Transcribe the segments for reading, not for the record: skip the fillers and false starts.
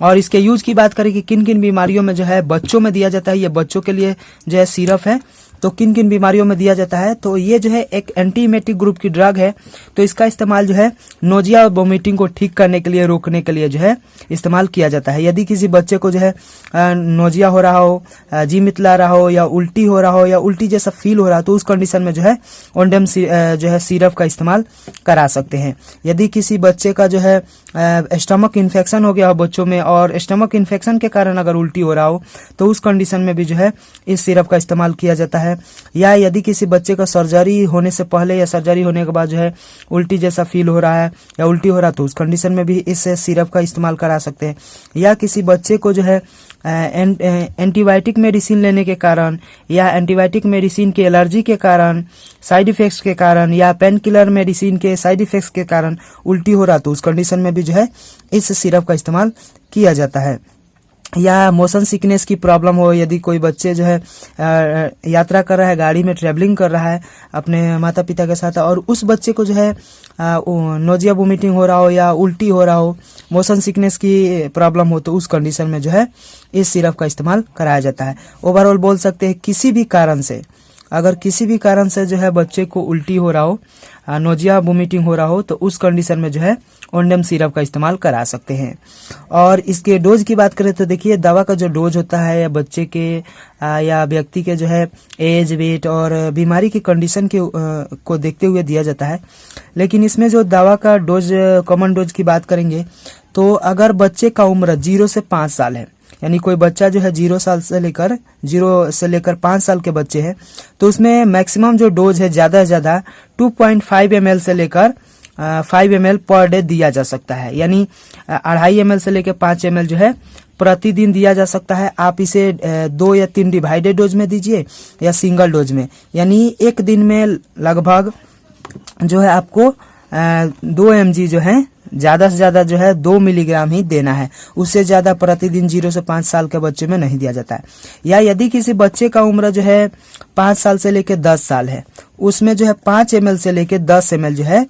और इसके यूज की बात करें कि किन किन बीमारियों में जो है बच्चों में दिया जाता है, ये बच्चों के लिए जो है सिरप है, तो किन किन बीमारियों में दिया जाता है, तो ये जो है एक एंटीमेटिक ग्रुप की ड्रग है। तो इसका इस्तेमाल जो है नोजिया और वोमिटिंग को ठीक करने के लिए, रोकने के लिए जो है इस्तेमाल किया जाता है। यदि किसी बच्चे को जो है नोजिया हो रहा हो, जी मितला रहा हो, या उल्टी हो रहा हो, या उल्टी जैसा फील हो रहा हो, तो उस कंडीशन में जो है ओंडेम जो है सिरप का इस्तेमाल करा सकते हैं। यदि किसी बच्चे का जो है स्टमक इन्फेक्शन हो गया हो बच्चों में, और स्टमक इन्फेक्शन के कारण अगर उल्टी हो रहा हो, तो उस कंडीशन में भी जो है इस सिरप का इस्तेमाल किया जाता है। या यदि किसी बच्चे का सर्जरी होने से पहले या सर्जरी होने के बाद जो है उल्टी जैसा फील हो रहा है या उल्टी हो रहा है, तो उस कंडीशन में भी इस सिरप का इस्तेमाल करा सकते हैं। या किसी बच्चे को जो है एंटीबायोटिक मेडिसिन लेने के कारण, या एंटीबायोटिक मेडिसिन के एलर्जी के कारण, साइड इफेक्ट्स के कारण, या पेन किलर मेडिसिन के साइड इफेक्ट्स के कारण उल्टी हो रहा, तो उस कंडीशन में भी जो है इस सिरप का इस्तेमाल किया जाता है। या मोशन सिकनेस की प्रॉब्लम हो, यदि कोई बच्चे जो है यात्रा कर रहा है, गाड़ी में ट्रेवलिंग कर रहा है अपने माता पिता के साथ, और उस बच्चे को जो है नोजिया वोमिटिंग हो रहा हो, या उल्टी हो रहा हो, मोशन सिकनेस की प्रॉब्लम हो, तो उस कंडीशन में जो है इस सिरप का इस्तेमाल कराया जाता है। ओवरऑल बोल सकते हैं किसी भी कारण से, अगर किसी भी कारण से जो है बच्चे को उल्टी हो रहा हो, नोजिया वोमिटिंग हो रहा हो, तो उस कंडीशन में जो है ओंडेम सिरप का इस्तेमाल करा सकते हैं। और इसके डोज की बात करें तो देखिए, दवा का जो डोज होता है या बच्चे के या व्यक्ति के जो है एज, वेट और बीमारी की कंडीशन के को देखते हुए दिया जाता है। लेकिन इसमें जो दवा का डोज, कॉमन डोज की बात करेंगे, तो अगर बच्चे का उम्र 0 से 5 साल है, यानी कोई बच्चा जो है 0 से लेकर 5 साल के बच्चे हैं, तो उसमें मैक्सिमम जो डोज है ज्यादा से ज्यादा 2.5 ml से लेकर 5 ml पर डे दिया जा सकता है। यानी 2.5 ml से लेकर 5 ml जो है प्रतिदिन दिया जा सकता है। आप इसे 2 या 3 डिवाइडेड डोज में दीजिए या सिंगल डोज में, यानी एक दिन में लगभग जो है आपको 2 mg जो है ज्यादा से ज्यादा जो है 2 मिलीग्राम ही देना है। उससे ज्यादा प्रतिदिन 0 से 5 साल के बच्चे में नहीं दिया जाता है। या यदि किसी बच्चे का उम्र जो है 5 साल से लेकर 10 साल है, उसमें जो है 5 ml से लेकर 10 ml जो है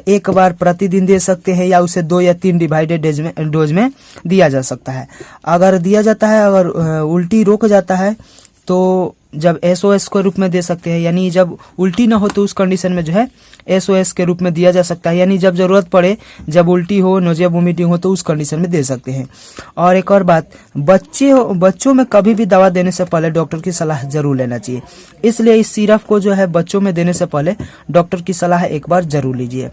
एक बार प्रतिदिन दे सकते हैं, या उसे 2 या 3 डिवाइडेड डोज में दिया जा सकता है। अगर दिया जाता है, अगर उल्टी रोक जाता है, तो जब SOS के रूप में दे सकते हैं, यानी जब उल्टी ना हो तो उस कंडीशन में जो है SOS के रूप में दिया जा सकता है। यानी जब जरूरत पड़े, जब उल्टी हो, नोजिया वोमिटिंग हो, तो उस कंडीशन में दे सकते हैं। और एक और बात, बच्चों में कभी भी दवा देने से पहले डॉक्टर की सलाह जरूर लेना चाहिए। इसलिए इस सिरप को जो है बच्चों में देने से पहले डॉक्टर की सलाह एक बार जरूर लीजिए।